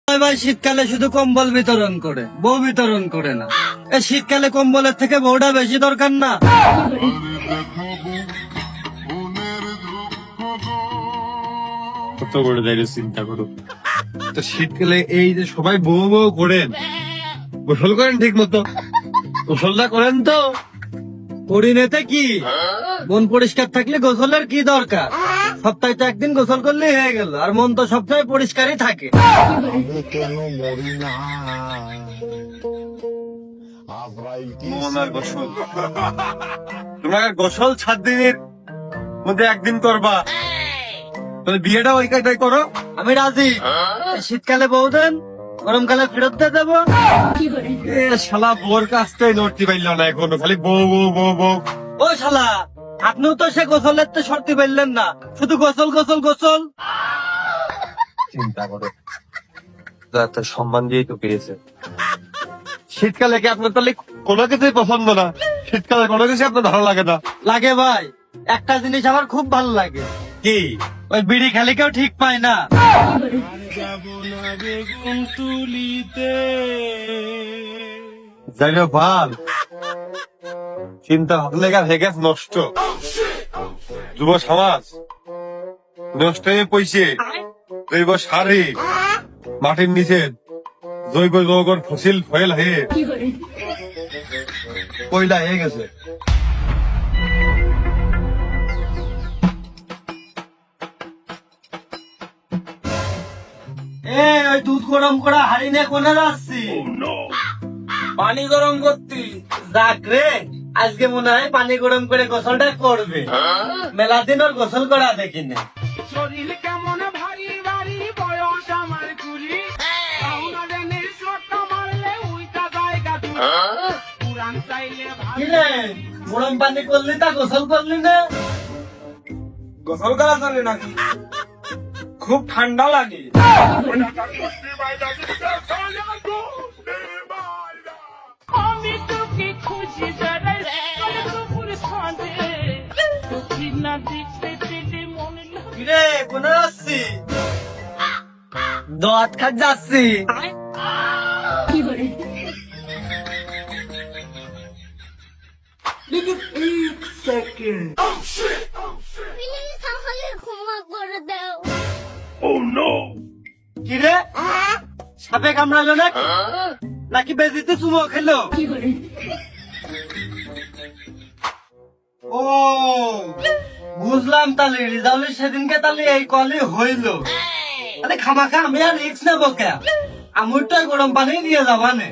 ভাই শীতকালে শুধু কম্বল বিতরণ করে, বউ বিতরণ করে না। এই শীতকালে কম্বলের থেকে বউটা বেশি দরকার না? কত বড় জায়গা চিন্তা করো তো। শীতকালে এই যে সবাই বউ বউ করেন, গোসল করেন ঠিক মতো? গোসলটা করেন তো? পরিণেতে কি মন পরিষ্কার থাকলে গোসলের কি দরকার? সপ্তাহে তো একদিন গোসল করলেই হয়ে গেল, আর মন তো সবসময় পরিষ্কারই থাকে। মন আর গোসল, তোমার গোসল 7 দিনের মধ্যে একদিন করবা, তাহলে বিয়েটা ওই কাজটাই করো। আমি রাজি। এই শীতকালে বউ দেন, গরমকালে ফেরত দিয়ে দেবো। এ শালা বোর কাছ থেকে নড়তে পারল না এখনো, খালি বউ বউ বউ বউ। ও শালা, আপনিও তো সে গোসলের তো সরতে পারলেন না, শুধু গোসল গোসল গোসল। চিন্তা করো, একটা সম্মান দিয়েই তো পেয়েছে। শীতকালে কি আপনার তাহলে কোনো কিছুই পছন্দ না? শীতকালে কোনো কিছু আপনার ভালো লাগে না? লাগে ভাই, একটা জিনিস আমার খুব ভালো লাগে। কি? ওই বিড়ি খালি কেউ ঠিক পায় না। যাই হোক ভাল, চিন্তা ভাবলে হয়ে গেছে নষ্ট। যুব সমাজ নষ্ট হয়ে পয়সে, জৈব সারে মাটির নিচে জৈব যৌগর ফসিল ফয়েল হয়ে কয়লা হয়ে গেছে। ওই দুধ গরম করা হাড়ি নিয়ে কোনে যাচ্ছি? পানি গরম করতি? যাক রে, আজকে মনে হয় পানি গরম করে গোসলটা করবে। মেলা দিন ওর গোসল করা দেখিনি। শরীর কেমন ভারী ভারী, বয়স আমার কুড়ি, মারলে উইটা জায়গা পুরান চাইলে কি রে, গরম পানি করলি তা গোসল করলি না? গোসল করা চলে নাকি? খুব ঠান্ডা লাগে। আমি তোকে খুশি জানাই, দুপুর সন্ধে তুই না দেখতে পেলে মনে লাগে। কি রে, কোনে যাচ্ছি? দাঁত খাট যাচ্ছি। প্লিজ আমাকে ক্ষমা করে দাও। কি রে, সাপে কামড়ালো নাকি বেজিতে চুমো খেলো? ও বুঝলাম, তাহলে রিজাল্ট সেদিনকে তাহলে এই কলই হইলো। তাহলে খামাখা আমি আর রিক্স নেবো কে? আমুরটাই গরম পানি নিয়ে যাবানে।